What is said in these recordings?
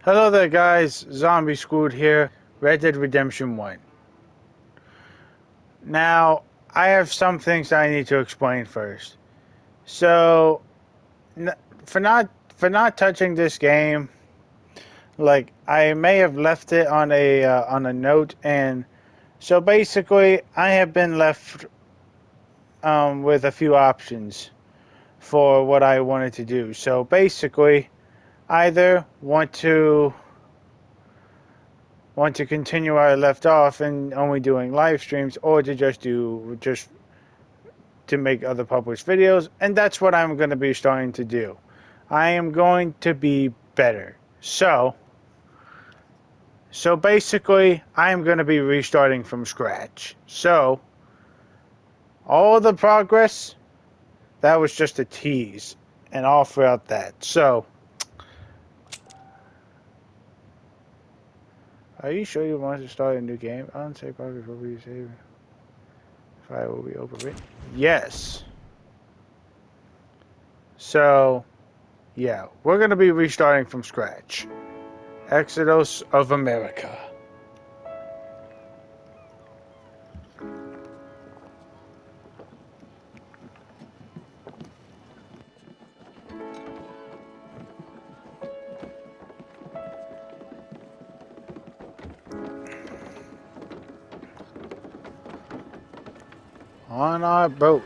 Hello there guys, Zombie Squad here, Red Dead Redemption 1. Now, I have some things I need to explain first. So, for not touching this game, like I may have left it on a note, and so basically I have been left with a few options for what I wanted to do. So basically, either want to continue where I left off and only doing live streams, or to just to make other published videos, and that's what I'm going to be starting to do. I am going to be better. So basically, I'm going to be restarting from scratch. So all the progress, that was just a tease, and all throughout that. So, are you sure you want to start a new game? Unsave progress will be saved. File will be overwritten. Yes. So, yeah, we're going to be restarting from scratch. Exodus of America. On our boat.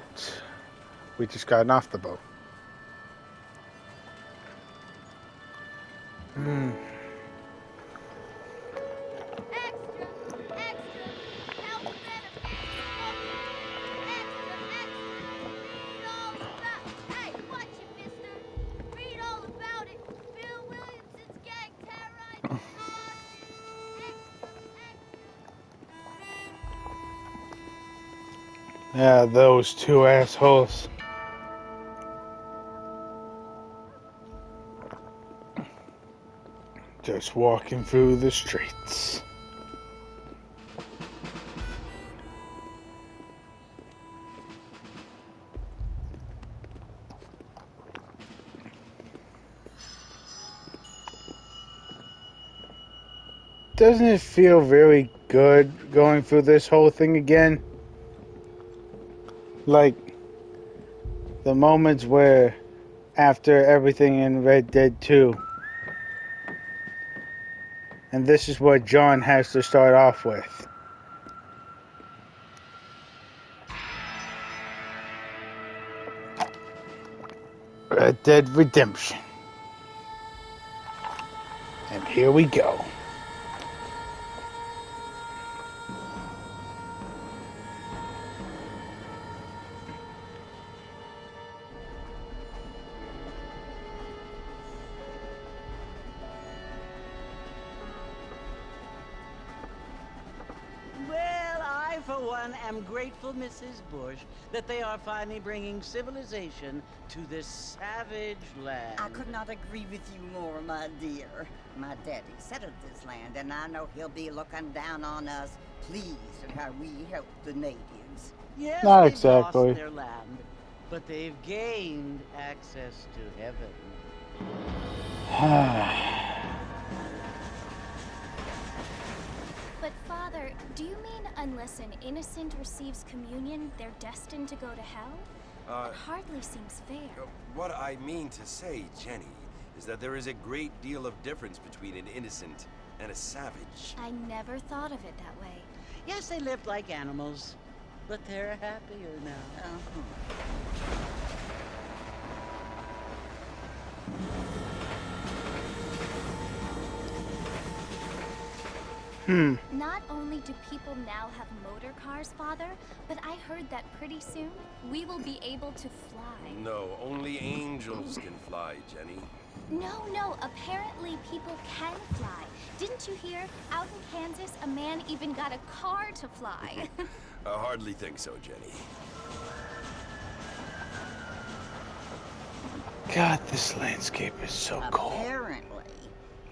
We just gotten off the boat. Hmm. Yeah, those two assholes. Just walking through the streets. Doesn't it feel very good going through this whole thing again? Like the moments where after everything in Red Dead 2, and this is what John has to start off with. Red Dead Redemption. And here we go. Well, I, for one, am grateful, Mrs. Bush, that they are finally bringing civilization to this savage land. I could not agree with you more, my dear. My daddy settled this land, and I know he'll be looking down on us, pleased at how we help the natives. Yes, Not they've exactly. lost their land, but they've gained access to heaven. But Father, do you mean unless an innocent receives communion, they're destined to go to hell? It hardly seems fair. What I mean to say, Jenny, is that there is a great deal of difference between an innocent and a savage. I never thought of it that way. Yes, they lived like animals, but they're happier now. Not only do people now have motor cars, Father, but I heard that pretty soon we will be able to fly. No, only angels can fly, Jenny. No, apparently people can fly. Didn't you hear? Out in Kansas, a man even got a car to fly. I hardly think so, Jenny. God, this landscape is so cool. Apparently,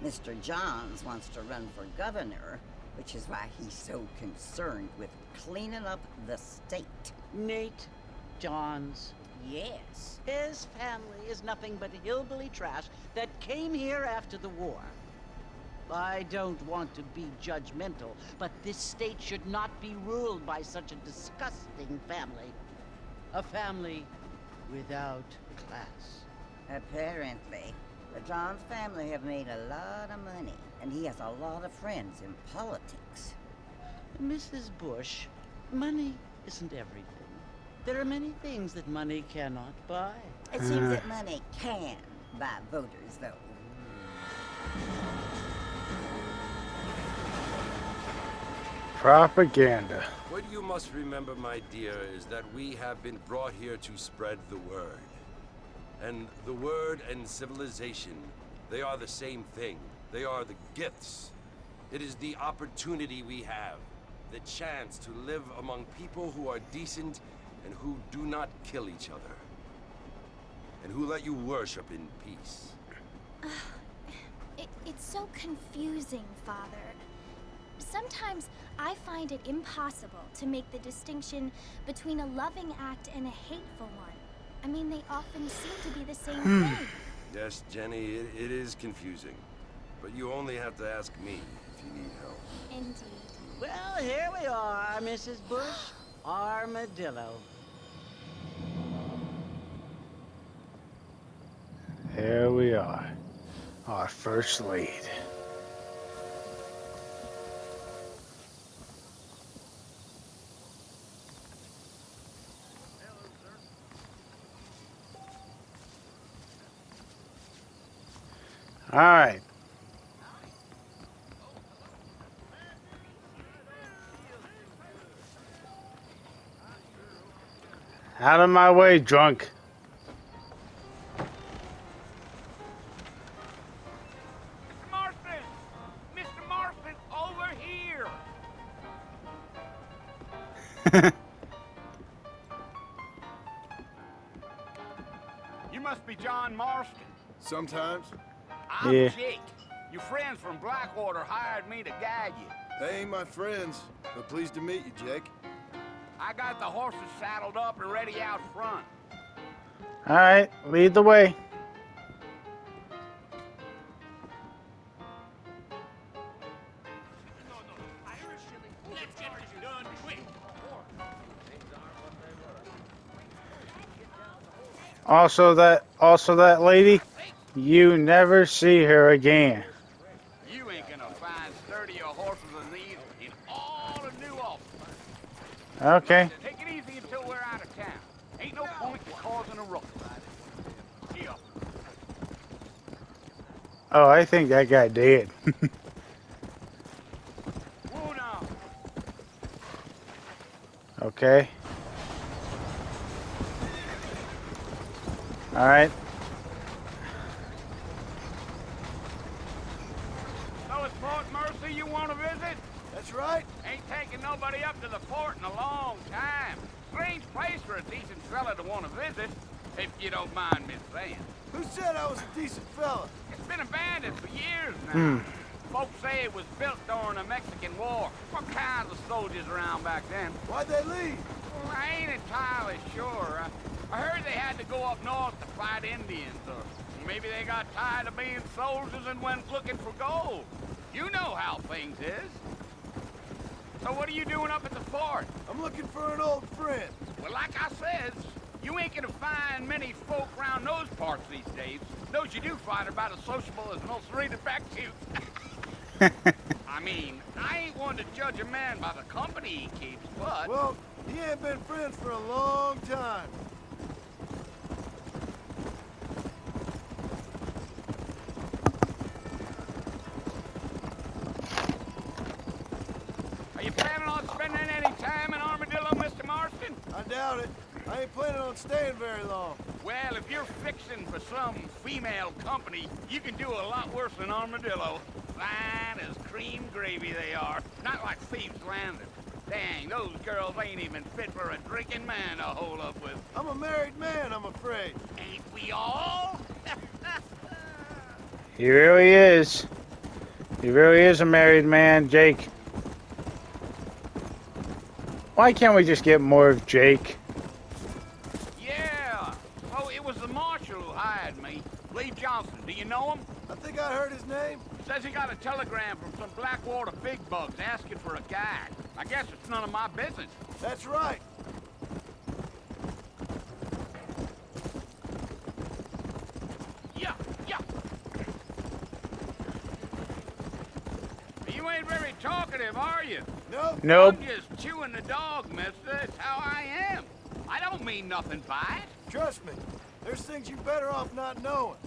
Mr. Johns wants to run for governor, which is why he's so concerned with cleaning up the state. Nate Johns. Yes. His family is nothing but hillbilly trash that came here after the war. I don't want to be judgmental, but this state should not be ruled by such a disgusting family. A family without class. Apparently. But John's family have made a lot of money, and he has a lot of friends in politics. Mrs. Bush, money isn't everything. There are many things that money cannot buy. It seems that money can buy voters, though. Propaganda. What you must remember, my dear, is that we have been brought here to spread the word. And the word and civilization, they are the same thing. They are the gifts. It is the opportunity we have, the chance to live among people who are decent and who do not kill each other. And who let you worship in peace. It's so confusing, Father. Sometimes I find it impossible to make the distinction between a loving act and a hateful one. I mean, they often seem to be the same thing. Yes, Jenny, it is confusing. But you only have to ask me if you need help. Indeed. Well, here we are, Mrs. Bush. Armadillo. Here we are. Our first lead. All right. Out of my way, drunk. Mr. Marston! Mr. Marston, over here! You must be John Marston. Sometimes. I'm Yeah. Jake. Your friends from Blackwater hired me to guide you. They ain't my friends, but pleased to meet you, Jake. I got the horses saddled up and ready out front. All right, lead the way. Let's get this done quick. Also that lady, you never see her again. You ain't gonna find sturdier horses than these in all of New Ulster. Okay. Take it easy until we're out of town. Ain't no point in causing a ruckus. See ya. Oh, I think that guy dead. Whoa now. Okay. All right. So it's Fort Mercy you want to visit? That's right. Ain't taking nobody up to the fort in a long time. Strange place for a decent fella to want to visit, if you don't mind me saying. Who said I was a decent fella? It's been abandoned for years now. Folks say it was built during the Mexican War. What kinds of soldiers around back then? Why'd they leave? Well, I ain't entirely sure. I heard they had to go up north to fight Indians, or maybe they got tired of being soldiers and went looking for gold. You know how things is. So what are you doing up at the fort? I'm looking for an old friend. Well, like I says, you ain't gonna find many folk around those parts these days. Those you do find are about as sociable as an ulcerated back tooth. I mean, I ain't one to judge a man by the company he keeps, but... Well, he ain't been friends for a long time. Are you planning on spending any time in Armadillo, Mr. Marston? I doubt it. I ain't planning on staying very long. Well, if you're fixing for some female company, you can do a lot worse than Armadillo. Fine as cream gravy they are. Not like Thieves' Landing. Dang, those girls ain't even fit for a drinking man to hole up with. I'm a married man, I'm afraid. Ain't we all? He really is. He really is a married man, Jake. Why can't we just get more of Jake? Yeah. Oh, it was the marshal who hired me. Lee Johnson, do you know him? I think I heard his name. Says he got a telegram from some Blackwater big bugs asking for a guide. I guess it's none of my business. That's right. Yeah, yeah. You ain't very talkative, are you? No? Nope. I'm just chewing the dog, mister. That's how I am. I don't mean nothing by it. Trust me. There's things you're better off not knowing.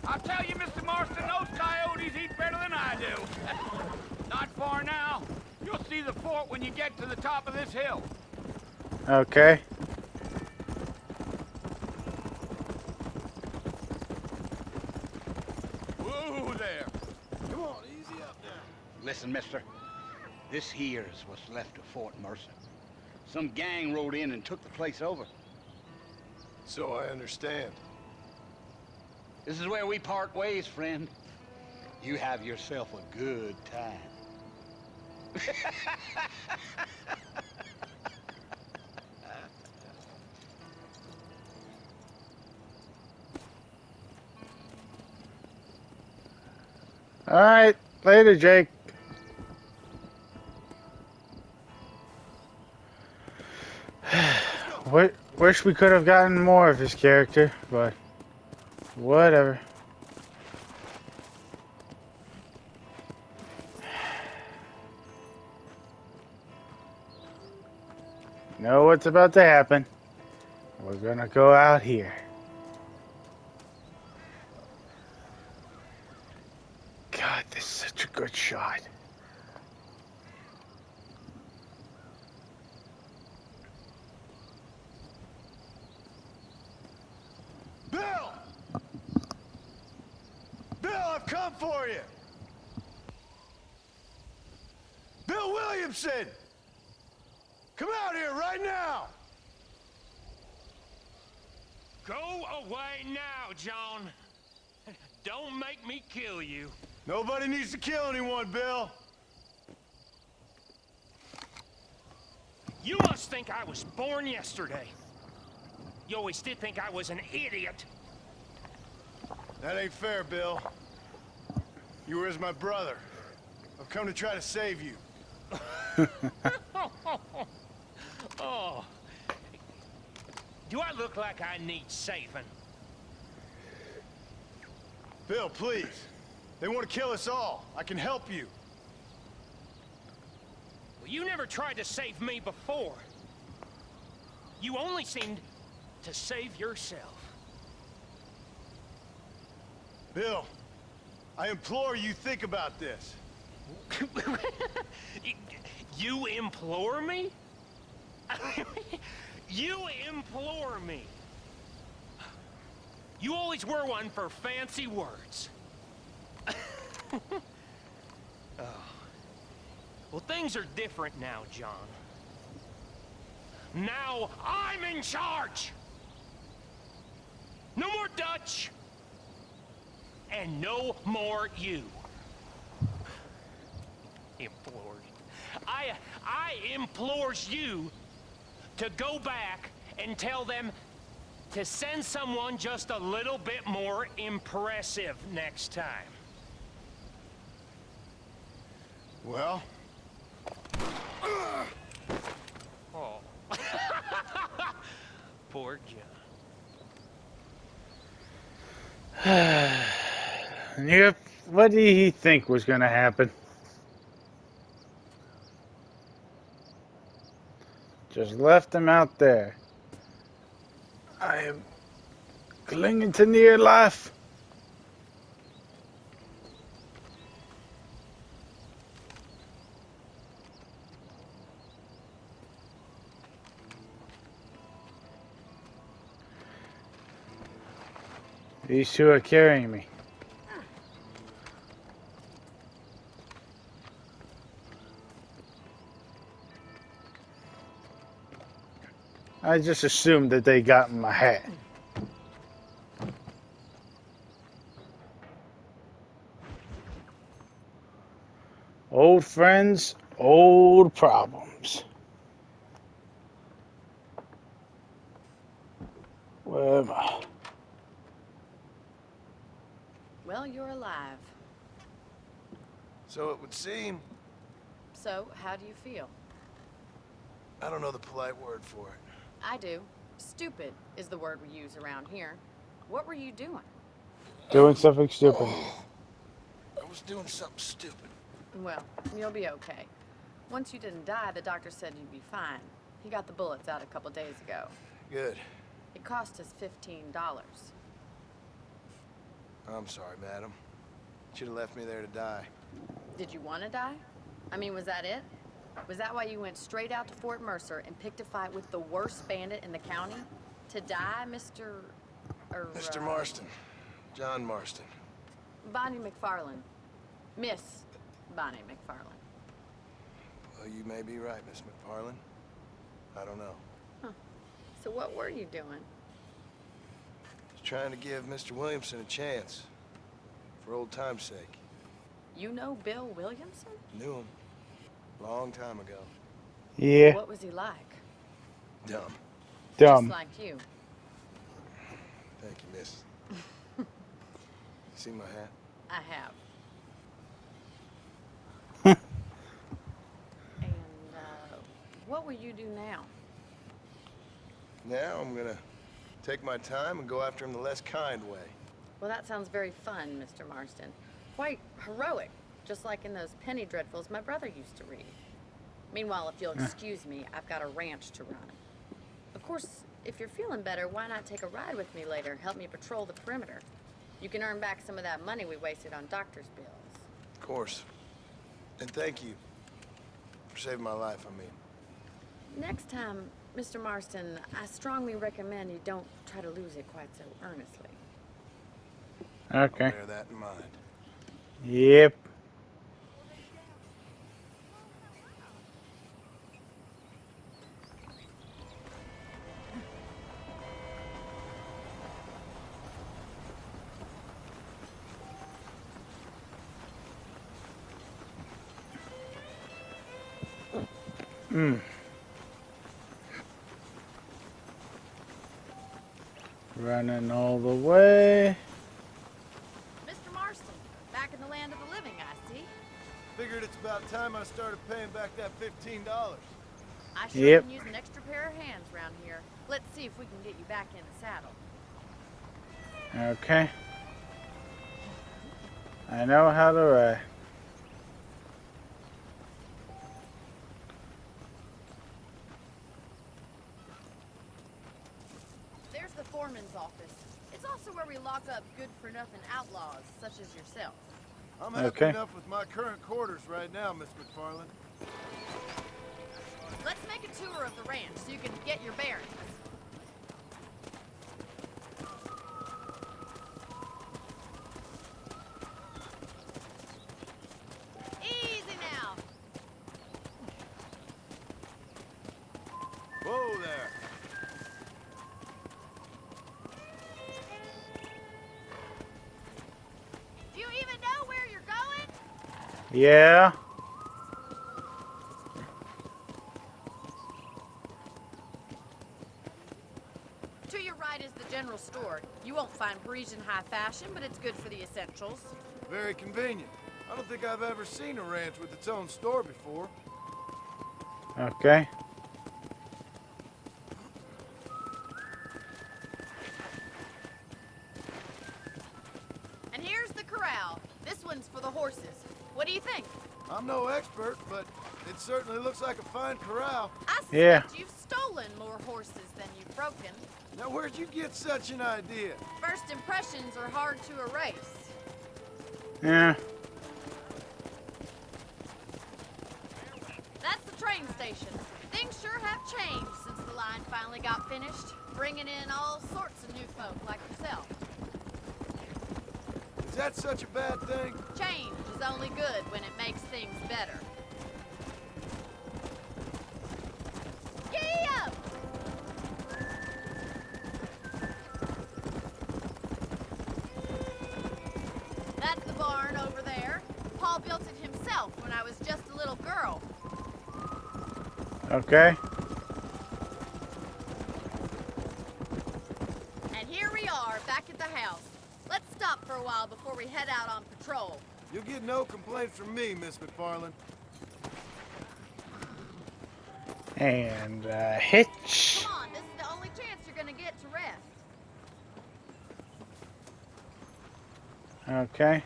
I'll tell you, Mr. Marston, those coyotes eat better than I do. Not far now. You'll see the fort when you get to the top of this hill. Okay. Whoa there. Come on, easy up now. Listen, mister. This here is what's left of Fort Mercer. Some gang rode in and took the place over. So I understand. This is where we part ways, friend. You have yourself a good time. All right. Later, Jake. Wish we could have gotten more of his character, but whatever. Know what's about to happen. We're gonna go out here. God, this is such a good shot. Bill! Bill, I've come for you! Bill Williamson! Come out here right now! Go away now, John. Don't make me kill you. Nobody needs to kill anyone, Bill. You must think I was born yesterday. You always did think I was an idiot. That ain't fair, Bill. You were as my brother. I've come to try to save you. Oh. Do I look like I need saving? Bill, please. They want to kill us all. I can help you. Well, you never tried to save me before. You only seemed to save yourself. Bill, I implore you think about this. You implore me? You implore me. You always were one for fancy words. Oh. Well, things are different now, John. Now I'm in charge! No more Dutch! And no more you. Implored. I implores you to go back and tell them to send someone just a little bit more impressive next time. Well? Oh. Poor John. Yep. What did he think was going to happen? Just left him out there. I am clinging to near life. These two are carrying me. I just assumed that they got in my hat. Old friends, old problems. Where am I? Well, you're alive. So it would seem. So, how do you feel? I don't know the polite word for it. I do. Stupid is the word we use around here. What were you doing? Doing something stupid. I was doing something stupid. Well, you'll be okay. Once you didn't die, the doctor said you'd be fine. He got the bullets out a couple days ago. Good. It cost us $15. I'm sorry, madam. Should have left me there to die. Did you want to die? I mean, was that it? Was that why you went straight out to Fort Mercer and picked a fight with the worst bandit in the county? To die, Mr. Mr. Marston. John Marston. Bonnie McFarland. Miss Bonnie McFarland. Well, you may be right, Miss McFarland. I don't know. Huh. So what were you doing? Just trying to give Mr. Williamson a chance. For old time's sake. You know Bill Williamson? Knew him. Long time ago. Yeah, What was he like? Dumb. dumb. Just like you. Thank you, miss. See my hat? I have. And, what will you do now? Now I'm gonna take my time and go after him the less kind way. Well, that sounds very fun, Mr. Marston. Quite heroic, just like in those penny dreadfuls my brother used to read. Meanwhile, if you'll excuse me, I've got a ranch to run. Of course, if you're feeling better, why not take a ride with me later? Help me patrol the perimeter. You can earn back some of that money we wasted on doctor's bills. Of course. And thank you for saving my life, I mean. Next time, Mr. Marston, I strongly recommend you don't try to lose it quite so earnestly. Okay. I'll bear that in mind. Yep. Running all the way. Mr. Marston, back in the land of the living, I see. Figured it's about time I started paying back that $15. I sure Yep. can use an extra pair of hands around here. Let's see if we can get you back in the saddle. Okay. I know how to ride. There's the foreman's office. It's also where we lock up good-for-nothing outlaws, such as yourself. I'm happy Okay. enough with my current quarters right now, Miss McFarland. Let's make a tour of the ranch so you can get your bearings. Easy now. Whoa there. Do you even know where you're going? Yeah. To your right is the general store. You won't find Parisian high fashion, but it's good for the essentials. Very convenient. I don't think I've ever seen a ranch with its own store before. Okay. And here's the corral. This one's for the horses. What do you think? I'm no expert, but it certainly looks like a fine corral. I suspect Yeah. you've stolen more horses than you've broken. Now, where'd you get such an idea? First impressions are hard to erase. Yeah. That's the train station. Things sure have changed since the line finally got finished, bringing in all sorts of new folk like yourself. Is that such a bad thing? Change is only good when it makes things better. Giddy up! That's the barn over there. Paul built it himself when I was just a little girl. Okay. we head out on patrol. You'll get no complaints from me, Miss McFarland. And hitch. Come on, this is the only chance you're gonna get to rest. Okay.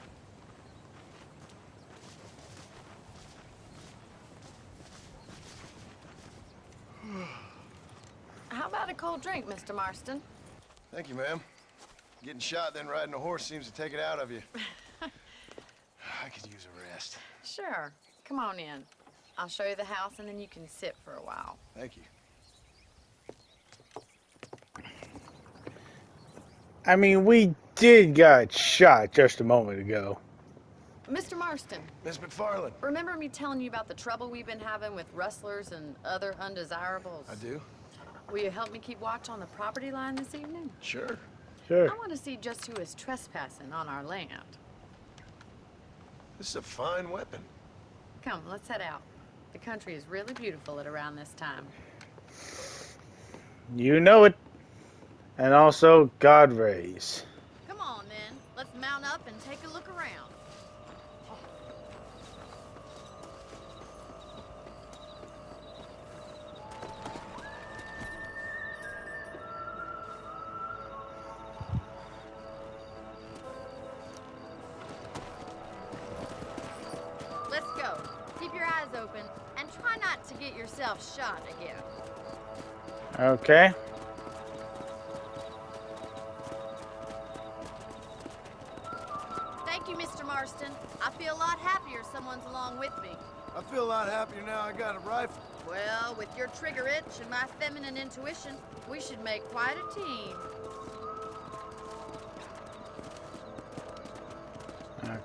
How about a cold drink, Mr. Marston? Thank you, ma'am. Getting shot, then riding a horse seems to take it out of you. I could use a rest. Sure. Come on in. I'll show you the house, and then you can sit for a while. Thank you. I mean, we did get shot just a moment ago. Mr. Marston, Miss McFarland. remember me telling you about the trouble we've been having with rustlers and other undesirables? I do? Will you help me keep watch on the property line this evening? Sure. Sure. I want to see just who is trespassing on our land. This is a fine weapon. Come, let's head out. The country is really beautiful at around this time. You know it. And also, God rays. Come on, then. Let's mount up and take a look around. Let's go. Keep your eyes open and try not to get yourself shot again. Okay. Thank you, Mr. Marston. I feel a lot happier someone's along with me. I feel a lot happier now I got a rifle. Well, with your trigger itch and my feminine intuition, we should make quite a team.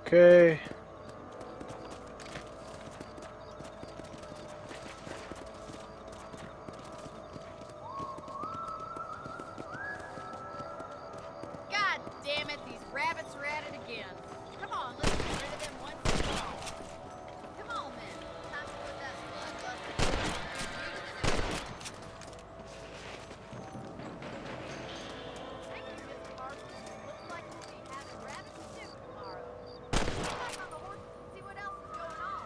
Okay. God damn it, these rabbits are at it again. Come on, let's get rid of them once and for all. Come on, then. Time to put that bloodlust. Thank you, Mr. Marston. Looks like we'll be having rabbit soup tomorrow. Get back on the horses and see what else is going on.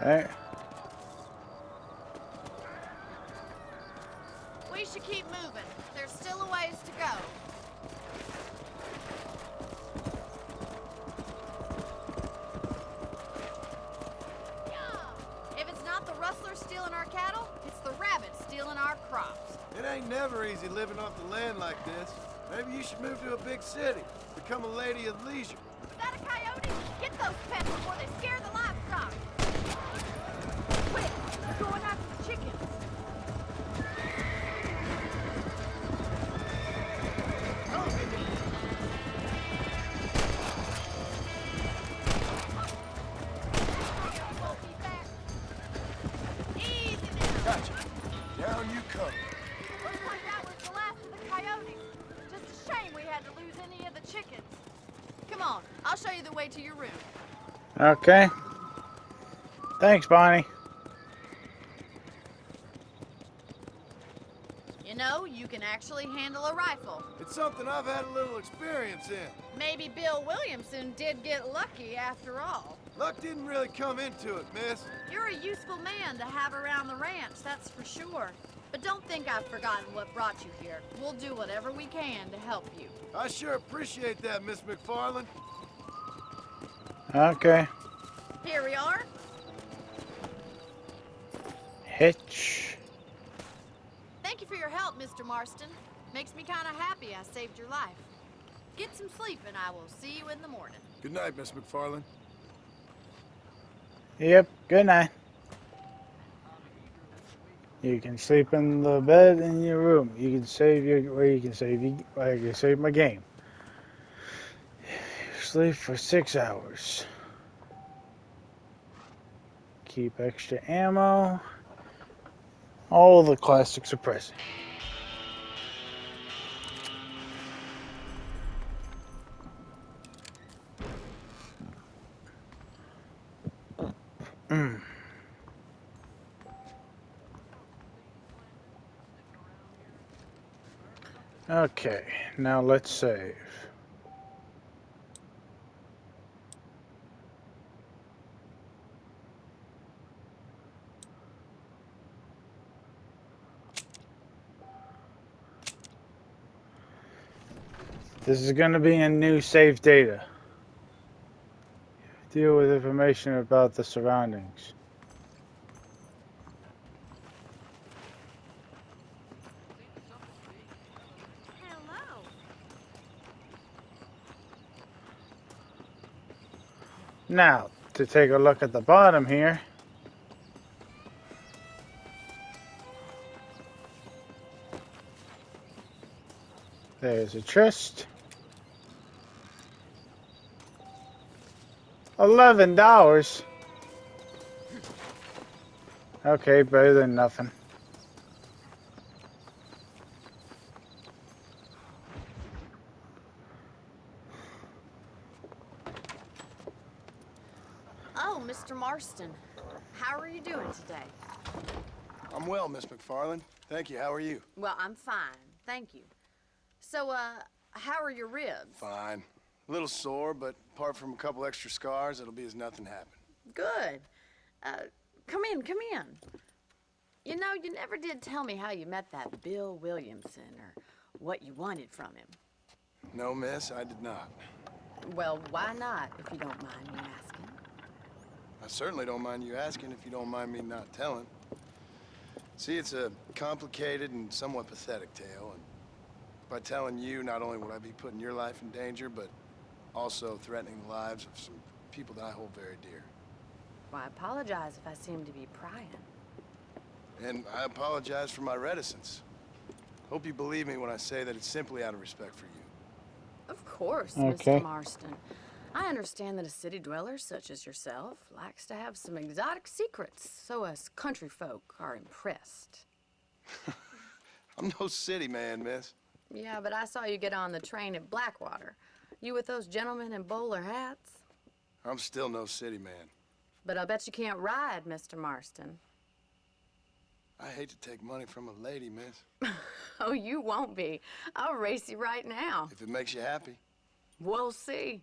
Alright. We should keep moving. There's still a ways to go. Yeah! If it's not the rustlers stealing our cattle, it's the rabbits stealing our crops. It ain't never easy living off the land like this. Maybe you should move to a big city. Become a lady of leisure. Is that a coyote? Get those pets before they scare the livestock. Quick, we're going after the chickens. Easy now. Gotcha. Down you come. Looks like that was the last of the coyotes. Just a shame we had to lose any of the chickens. Come on, I'll show you the way to your room. Okay. Thanks, Bonnie. You know, you can actually handle a rifle. It's something I've had a little experience in. Maybe Bill Williamson did get lucky after all. Luck didn't really come into it, miss. You're a useful man to have around the ranch, that's for sure. But don't think I've forgotten what brought you here. We'll do whatever we can to help you. I sure appreciate that, Miss McFarland. Okay. Here we are. Hitch. Thank you for your help, Mr. Marston. Makes me kind of happy I saved your life. Get some sleep and I will see you in the morning. Good night, Miss McFarland. Yep. Good night. You can sleep in the bed in your room. You can save your, or you can save you, I can save my game. Sleep for 6 hours. Keep extra ammo. All the classics are present. Okay, now let's save. This is going to be in new save data. Deal with information about the surroundings. Hello. Now, to take a look at the bottom here. There's a chest. $11. Okay, better than nothing. Oh, Mr. Marston. How are you doing today? I'm well, Miss McFarland. Thank you. How are you? Well, I'm fine. Thank you. So, how are your ribs? Fine. A little sore, but apart from a couple extra scars, it'll be as nothing happened. Good. Come in, come in. You know, you never did tell me how you met that Bill Williamson or what you wanted from him. No, miss, I did not. Well, why not, if you don't mind me asking? I certainly don't mind you asking if you don't mind me not telling. See, it's a complicated and somewhat pathetic tale, and by telling you, not only would I be putting your life in danger, but also threatening the lives of some people that I hold very dear. Well, I apologize if I seem to be prying. And I apologize for my reticence. Hope you believe me when I say that it's simply out of respect for you. Of course, Okay. Mr. Marston. I understand that a city dweller such as yourself likes to have some exotic secrets, so us country folk are impressed. I'm no city man, miss. Yeah, but I saw you get on the train at Blackwater. You with those gentlemen in bowler hats? I'm still no city man. But I bet you can't ride, Mr. Marston. I hate to take money from a lady, miss. Oh, you won't be. I'll race you right now. If it makes you happy. We'll see.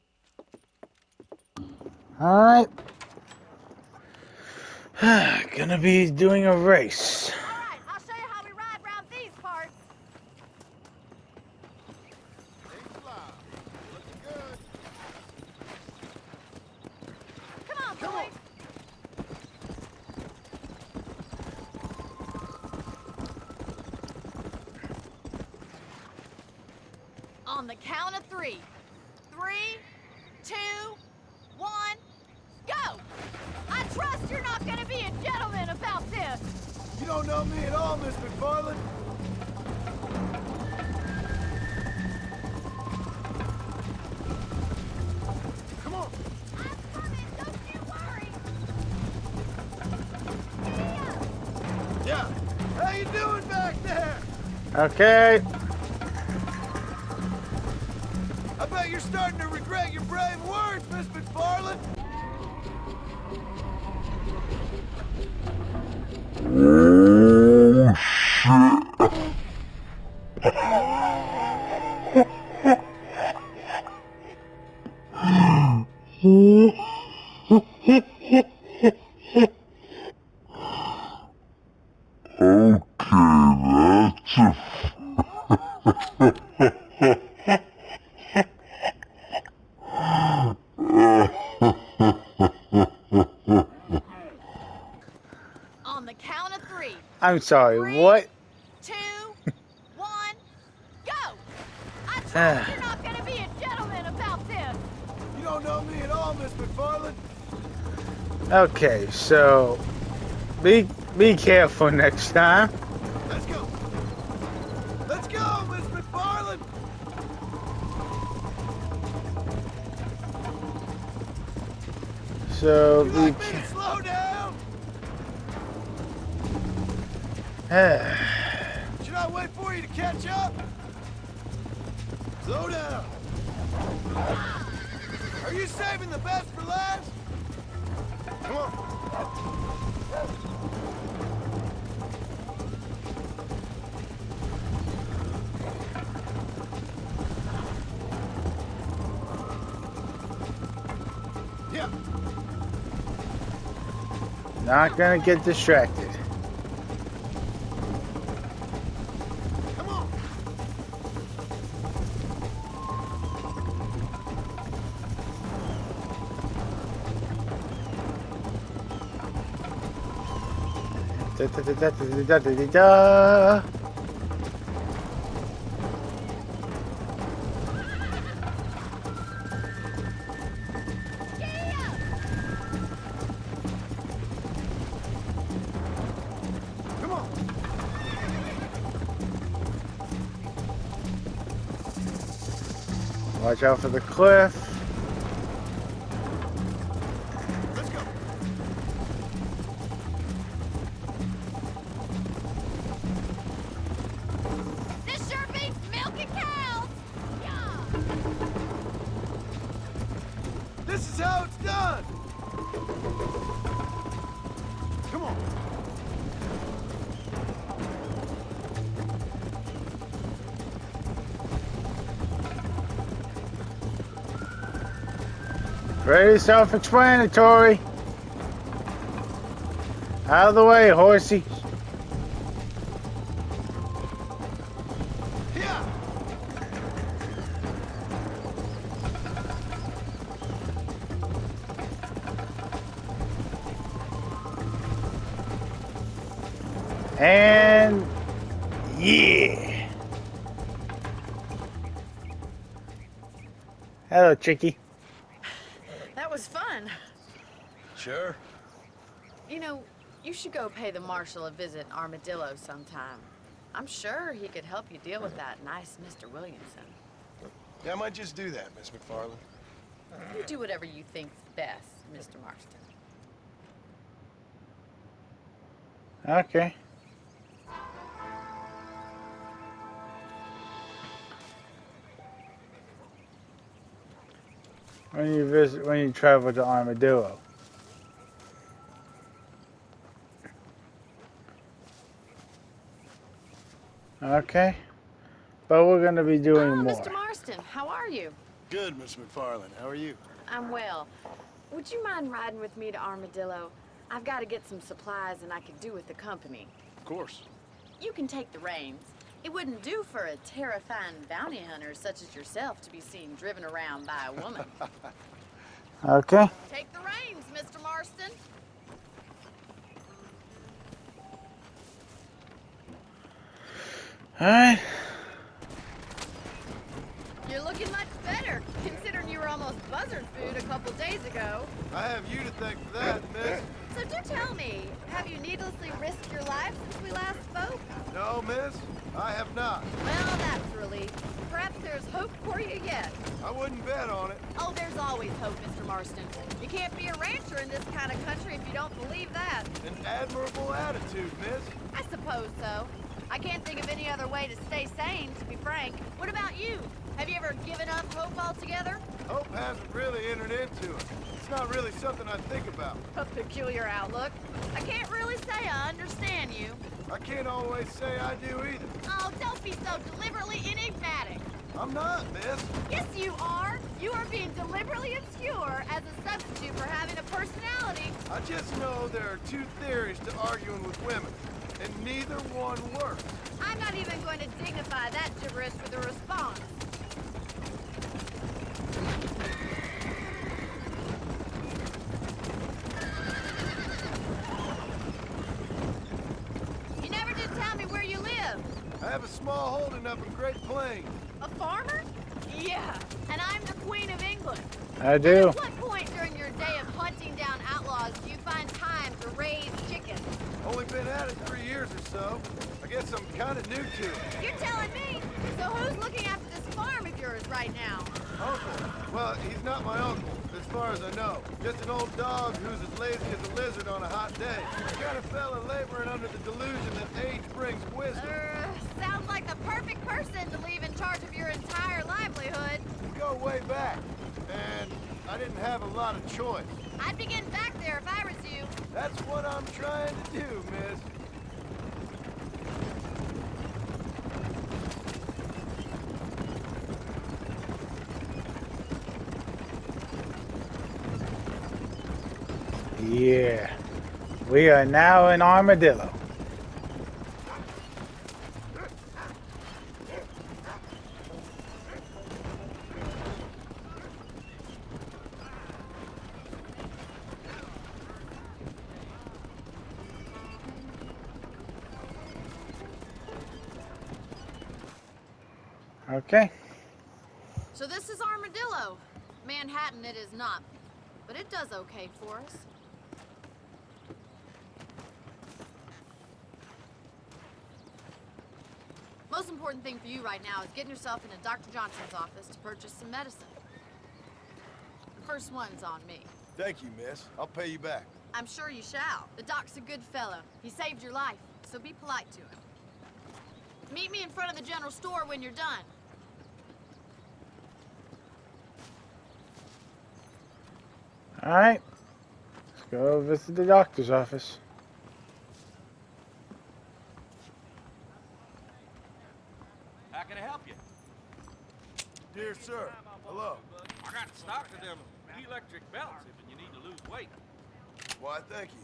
Alright. Gonna be doing a race. All right, I'll show you how we ride around these parts. Come on, boys. On the count of 3. 3, 2, 1, go! I trust you're not gonna be a gentleman about this. You don't know me at all, Miss McFarland. Come on. I'm coming, don't you worry. Yeah. How you doing back there? Okay. I bet you're starting to regret your brave words, Miss McFarland. On the count of 3. I'm sorry, 3, what? 2, 1, go! I trust you're not gonna be a gentleman about this. You don't know me at all, Miss McFarland. Okay, so be careful next time. Let's go. Let's go, Miss McFarland. So You be like me to slow down? Should I wait for you to catch up? Slow down. Are you saving the best for last? Come on. Not gonna get distracted. Come on. Da, da, da, da, da, da, da, da. Come on. Watch out for the cliff. Let's go. This sure beats milking cows! Yeah! This is how it's done. Come on. Pretty self-explanatory. Out of the way, horsey. Here. And yeah. Hello, chickie. That was fun. Sure. You know, you should go pay the marshal a visit in Armadillo sometime. I'm sure he could help you deal with that nice Mr. Williamson. Yeah, I might just do that, Miss McFarland. You do whatever you think's best, Mr. Marston. Okay. When you travel to Armadillo. Okay. But we're going to be doing more. Mr. Marston, how are you? Good, Miss McFarland. How are you? I'm well. Would you mind riding with me to Armadillo? I've got to get some supplies and I could do with the company. Of course. You can take the reins. It wouldn't do for a terrifying bounty hunter such as yourself to be seen driven around by a woman. Okay. Take the reins, Mr. Marston. Alright. You're looking much better, considering you were almost buzzard food a couple days ago. I have you to thank for that, miss. So do tell me, have you needlessly risked your life since we last spoke? No, miss. I have not. Well, that's a relief. Perhaps there's hope for you yet. I wouldn't bet on it. Oh, there's always hope, Mr. Marston. You can't be a rancher in this kind of country if you don't believe that. An admirable attitude, miss. I suppose so. I can't think of any other way to stay sane, to be frank. What about you? Have you ever given up hope altogether? Hope hasn't really entered into it. It's not really something I think about. A peculiar outlook. I can't really say I understand you. I can't always say I do either. Oh, don't be so deliberately enigmatic. I'm not, miss. Yes, you are. You are being deliberately obscure as a substitute for having a personality. I just know there are two theories to arguing with women, and neither one works. I'm not even going to dignify that gibberish with a response. You never did tell me where you live. I have a small holding up in Great Plains. A farmer? Yeah, and I'm the Queen of England. I do. At what point during your day of hunting down outlaws do you find time to raise chickens? Only been at it 3 years or so. I guess I'm kind of new to it. You're telling me? So who's looking after this farm of yours right now? Uncle? Well, he's not my uncle, as far as I know. Just an old dog who's as lazy as a lizard on a hot day. The kind of fella laboring under the delusion that age brings wisdom. Sounds like the perfect person to leave in charge of your entire livelihood. We go way back, and I didn't have a lot of choice. I'd begin back there if I was you. That's what I'm trying to do, miss. Yeah. We are now in Armadillo. Okay. So this is Armadillo. Manhattan it is not, but it does okay for us. Most important thing for you right now is getting yourself into Dr. Johnson's office to purchase some medicine. The first one's on me. Thank you, miss. I'll pay you back. I'm sure you shall. The doc's a good fellow. He saved your life, so be polite to him. Meet me in front of the general store when you're done. Alright. Let's go visit the doctor's office. How can I help you? Dear sir, hello. I got stock of them electric belts if you need to lose weight. Why, thank you.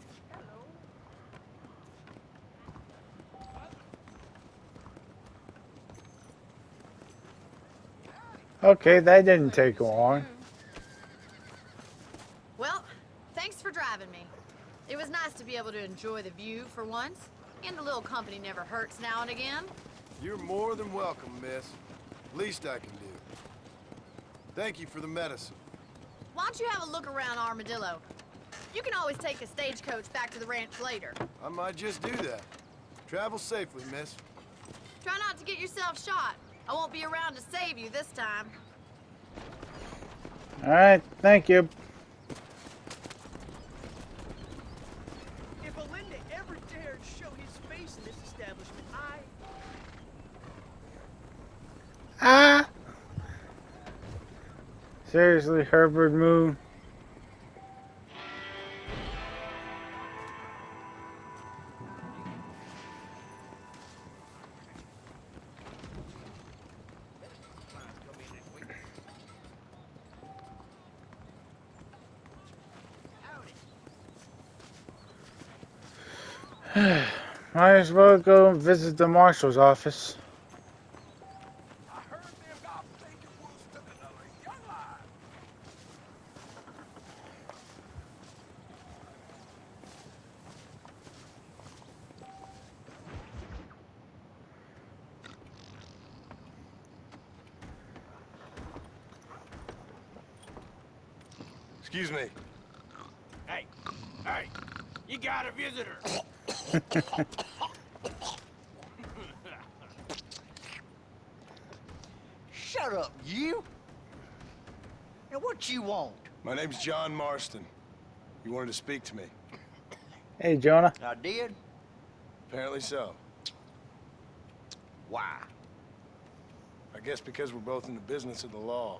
Okay, that didn't take long. Well, thanks for driving me. It was nice to be able to enjoy the view for once, and a little company never hurts now and again. You're more than welcome, miss. Least I can do. Thank you for the medicine. Why don't you have a look around Armadillo? You can always take a stagecoach back to the ranch later. I might just do that. Travel safely, miss. Try not to get yourself shot. I won't be around to save you this time. Alright, thank you. If Olinda ever dared show his face in this establishment, Ah! Seriously, Herbert Moon. Might as well go and visit the marshal's office. I heard them guys thinking Woods took another young life. Excuse me. Hey, you got a visitor. Shut up, you! Now what you want? My name's John Marston. You wanted to speak to me. Hey, Jonah. I did? Apparently so. Why? I guess because we're both in the business of the law.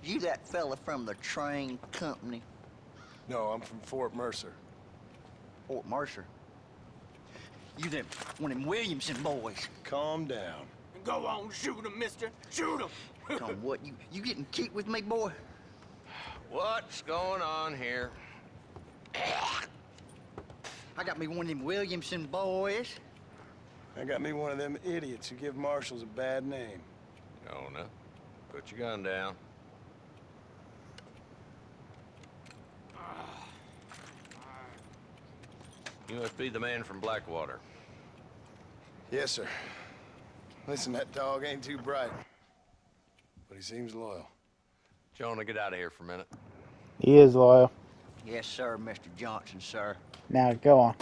You that fella from the train company? No, I'm from Fort Mercer. Fort Mercer? You them, one of them Williamson boys. Calm down. Go on, shoot him, mister. Shoot him. On what, you getting kicked with me, boy? What's going on here? I got me one of them Williamson boys. I got me one of them idiots who give marshals a bad name. Jonah, put your gun down. You must be the man from Blackwater. Yes, sir. Listen, that dog ain't too bright, but he seems loyal. Jonah, get out of here for a minute. He is loyal. Yes, sir, Mr. Johnson, sir. Now, go on.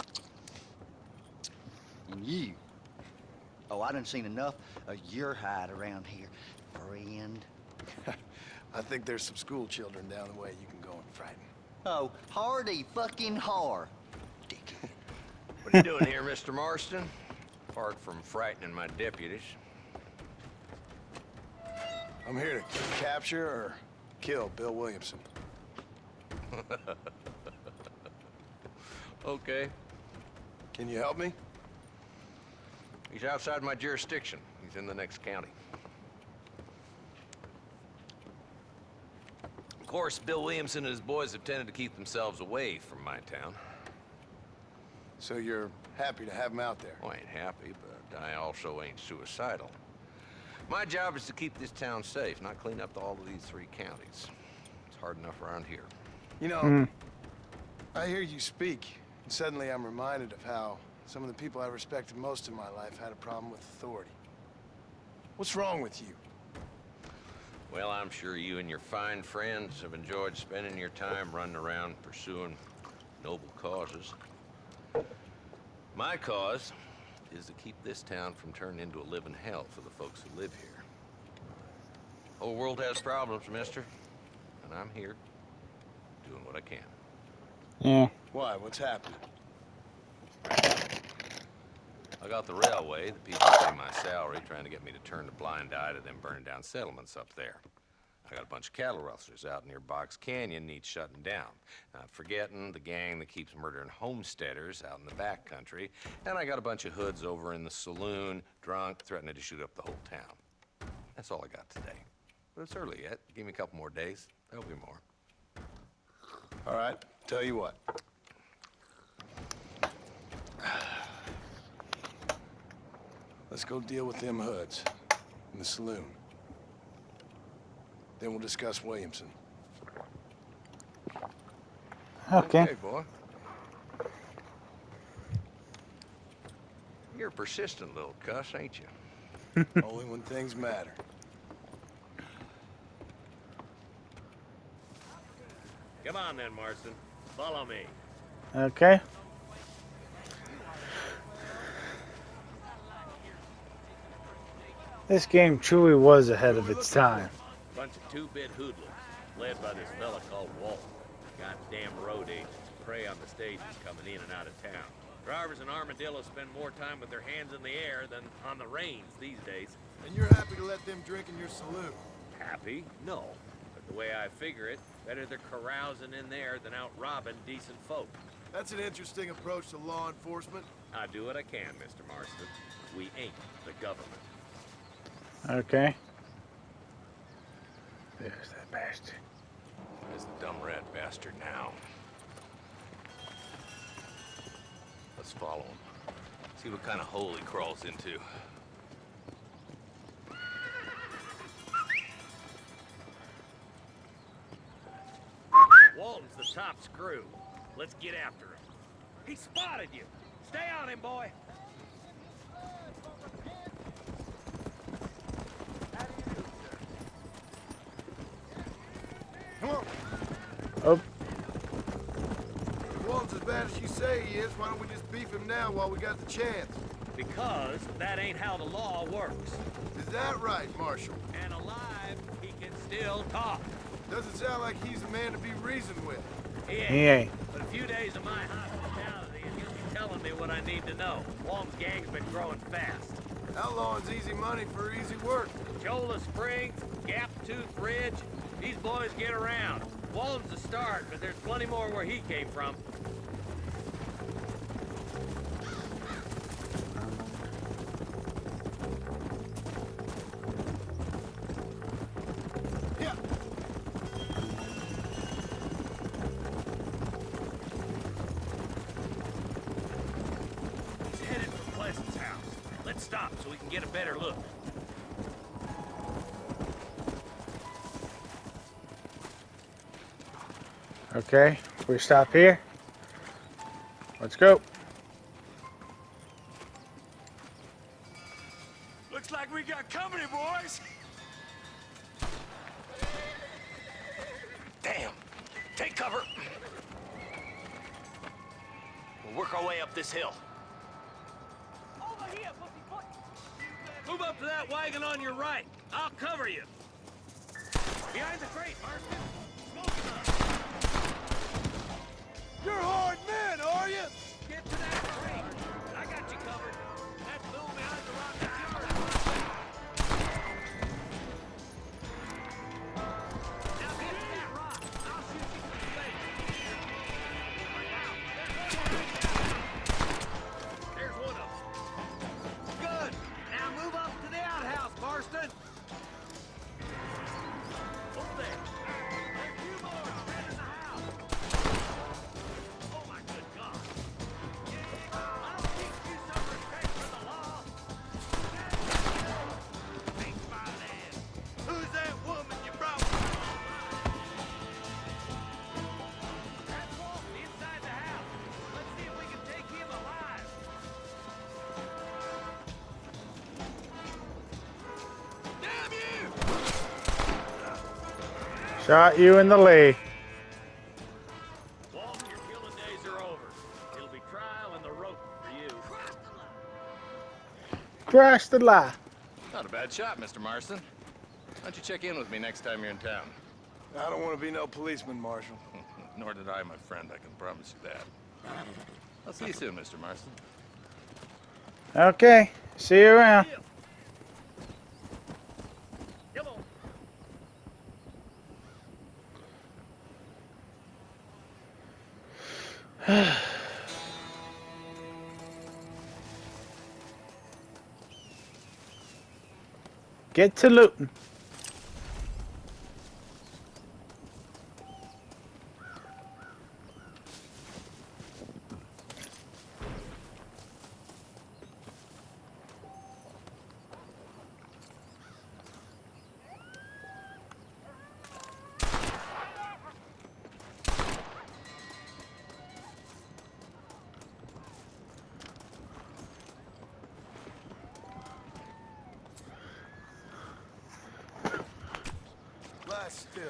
And you. Oh, I done seen enough of your hide around here, friend. I think there's some school children down the way you can go and frighten. Oh, hardy fucking har. Dick. What are you doing here, Mr. Marston? Apart from frightening my deputies. I'm here to capture or kill Bill Williamson. Okay. Can you help me? He's outside my jurisdiction. He's in the next county. Of course, Bill Williamson and his boys have tended to keep themselves away from my town. So you're happy to have him out there? Well, I ain't happy, but I also ain't suicidal. My job is to keep this town safe, not clean up all of these 3 counties. It's hard enough around here. You know, I hear you speak, and suddenly I'm reminded of how some of the people I respected most in my life had a problem with authority. What's wrong with you? Well, I'm sure you and your fine friends have enjoyed spending your time running around pursuing noble causes. My cause is to keep this town from turning into a living hell for the folks who live here. Whole world has problems, mister, and I'm here doing what I can. Yeah. Why? What's happening? I got the railway, the people pay my salary, trying to get me to turn a blind eye to them burning down settlements up there. I got a bunch of cattle rustlers out near Box Canyon needs shutting down. Not forgetting the gang that keeps murdering homesteaders out in the back country. And I got a bunch of hoods over in the saloon, drunk, threatening to shoot up the whole town. That's all I got today. But it's early yet. Give me a couple more days. There'll be more. All right, tell you what. Let's go deal with them hoods in the saloon. Then we'll discuss Williamson. Okay. Boy. You're a persistent little cuss, ain't you? Only when things matter. Come on then, Marston. Follow me. Okay. This game truly was ahead of its time. Bunch of two-bit hoodlums, led by this fella called Walt. Goddamn road agents prey on the stages coming in and out of town. Drivers in Armadillo spend more time with their hands in the air than on the reins these days. And you're happy to let them drink in your saloon? Happy? No. But the way I figure it, better they're carousing in there than out robbing decent folk. That's an interesting approach to law enforcement. I do what I can, Mr. Marston. We ain't the government. Okay. There's that bastard. There's the dumb rat bastard now. Let's follow him. See what kind of hole he crawls into. Walton's the top screw. Let's get after him. He spotted you. Stay on him, boy. Come on. Oh. If Walton's as bad as you say he is, why don't we just beef him now while we got the chance? Because that ain't how the law works. Is that right, Marshal? And alive, he can still talk. Doesn't sound like he's a man to be reasoned with. He ain't. He ain't. But a few days of my hospitality and he'll be telling me what I need to know. Walton's gang's been growing fast. Outlawing's easy money for easy work. Cholla Springs, Gap Tooth Ridge, these boys get around. Walton's the start, but there's plenty more where he came from. Yeah. He's headed for Pleasant's house. Let's stop so we can get a better look. Okay. We stop here. Let's go. Looks like we got company, boys. Damn! Take cover! We'll work our way up this hill. Over here, move up to that wagon on your right. I'll cover you. Behind the crate, Marston. Smoke on. You're hard men, are you? Get to that crate. I got you covered. That boom behind the rock tower. Now get to that rock. I'll shoot you from space. There's one of them. Good. Now move up to the outhouse, Marston. Over there. There's Shot you in the leg. Walton, your killing days are over. It'll be trial and the rope for you. Crash the lie. Not a bad shot, Mr. Marston. Why don't you check in with me next time you're in town? I don't want to be no policeman, Marshal. Nor did I, my friend. I can promise you that. I'll see you soon, Mr. Marston. Okay. See you around. Come on. Get to looting. Lie still.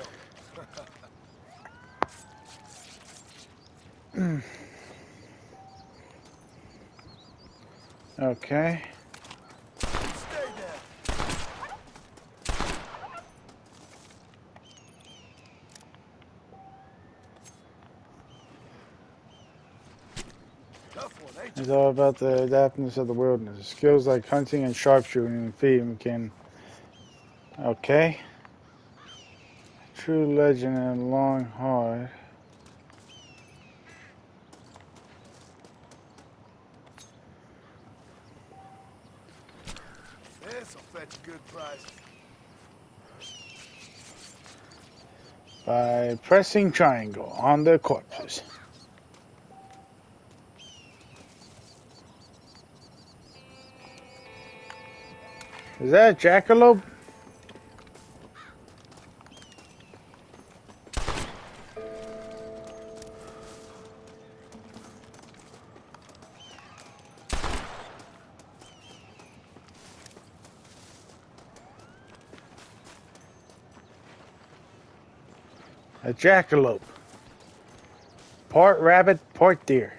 Okay. Stay there. Tough one, ain't you? It's all about the adaptiveness of the wilderness. Skills like hunting and sharpshooting and feeding can. Okay. True legend and long hard. This'll fetch a good price. By pressing triangle on the corpses. Is that a jackalope? A jackalope. Part rabbit, part deer.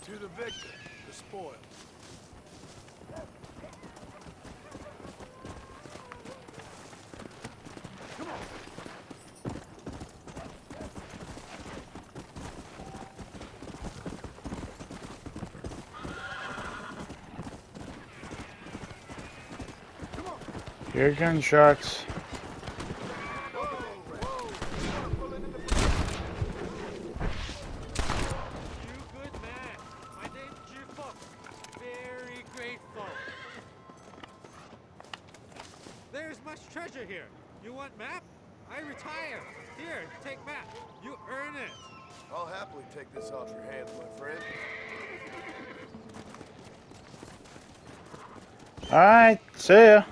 To the victor, the spoil. Hear gunshots. You good man. My name's Jifok. Very grateful. There's much treasure here. You want map? I retire. Here, take map. You earn it. I'll happily take this off your hands, my friend. Alright, see ya.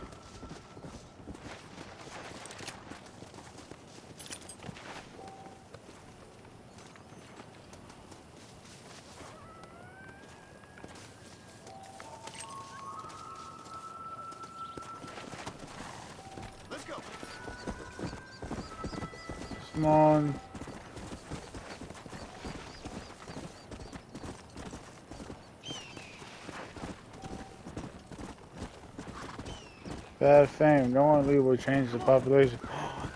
Let's go. Come on. Bad fame. No one leave will change the population.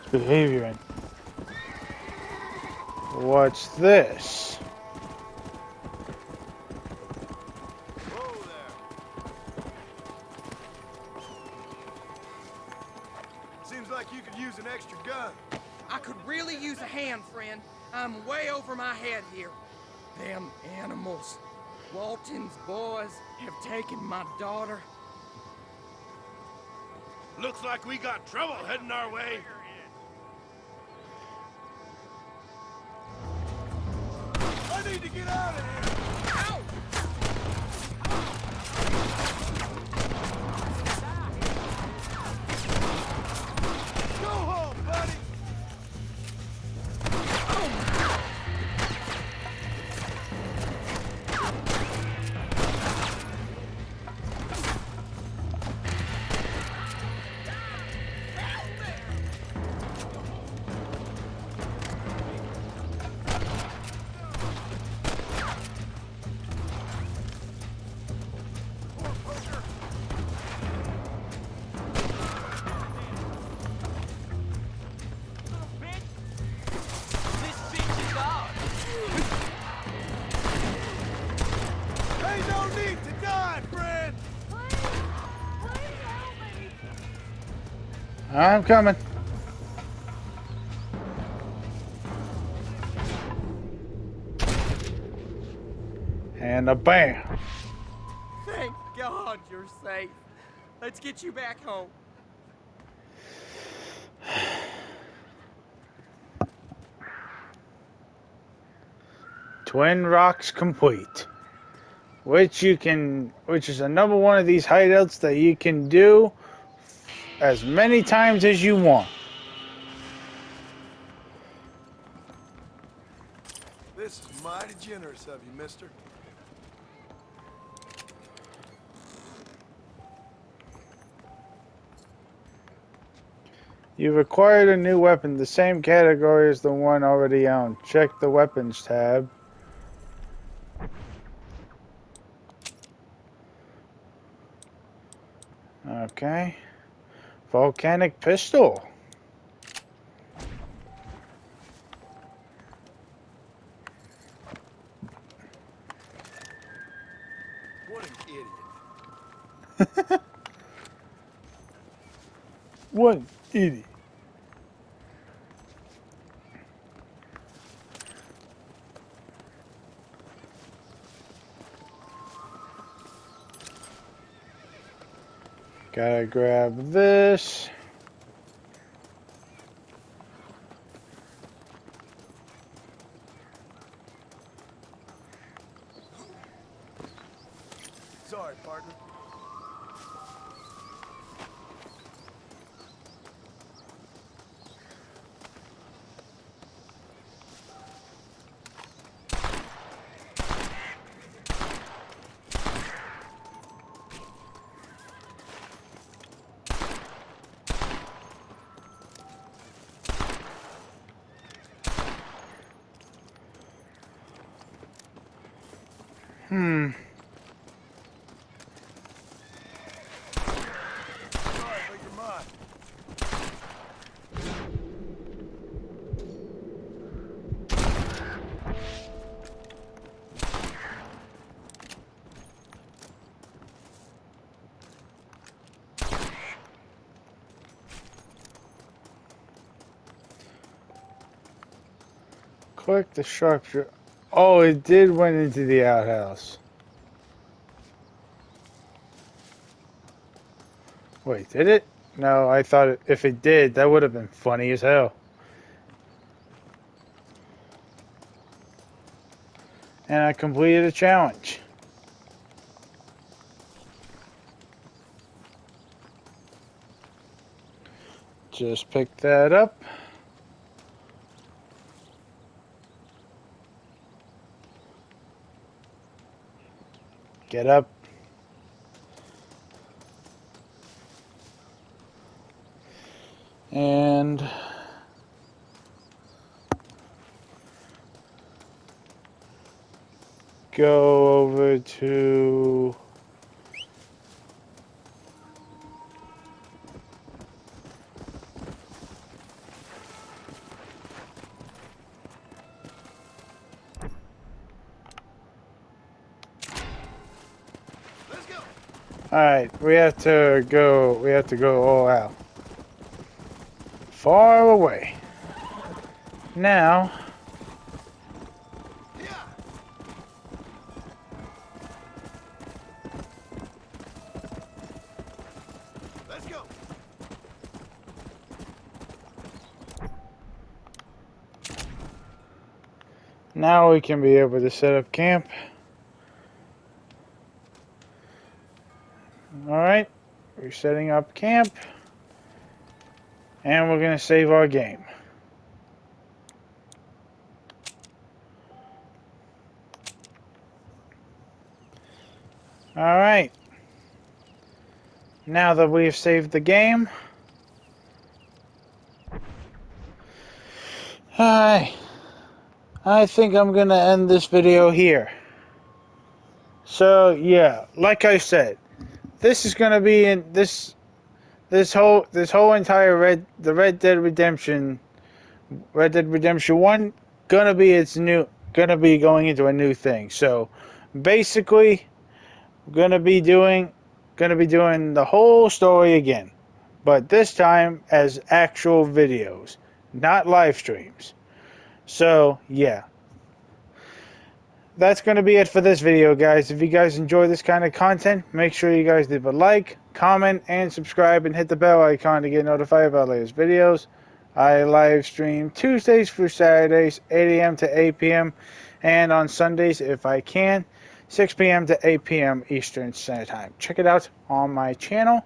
It's behavior. And what's this? Whoa there. Seems like you could use an extra gun. I could really use a hand, friend. I'm way over my head here. Them animals. Walton's boys have taken my daughter. Looks like we got trouble heading our way. I need to get out of here. Ow! I'm coming. And a bam. Thank God you're safe. Let's get you back home. Twin Rocks complete. Which is another one of these hideouts that you can do as many times as you want. This is mighty generous of you, mister. You've acquired a new weapon, the same category as the one already owned. Check the weapons tab. Okay. Volcanic pistol. What an idiot. What idiot. Gotta grab this. Sorry, partner. Sorry, but you're mine. Click the sharpshooter. Oh, it did went into the outhouse. Wait, did it? No, I thought if it did, that would have been funny as hell. And I completed a challenge. Just pick that up. Get up. And go over to Alright, we have to go all out. Far away. Now Let's go. Now we can be able to set up camp. Alright, we're setting up camp. And we're going to save our game. Alright. Now that we've saved the game. I think I'm going to end this video here. So, yeah, like I said, this is going to be in this whole entire Red Dead Redemption 1 gonna be going into a new thing. So basically gonna be doing the whole story again. but this time as actual videos, not live streams. So, yeah. That's going to be it for this video, guys. If you guys enjoy this kind of content, make sure you guys leave a like, comment, and subscribe, and hit the bell icon to get notified about latest videos. I live stream Tuesdays through Saturdays, 8 a.m. to 8 p.m., and on Sundays, if I can, 6 p.m. to 8 p.m. Eastern Standard Time. Check it out on my channel.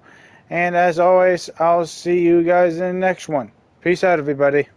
And as always, I'll see you guys in the next one. Peace out, everybody.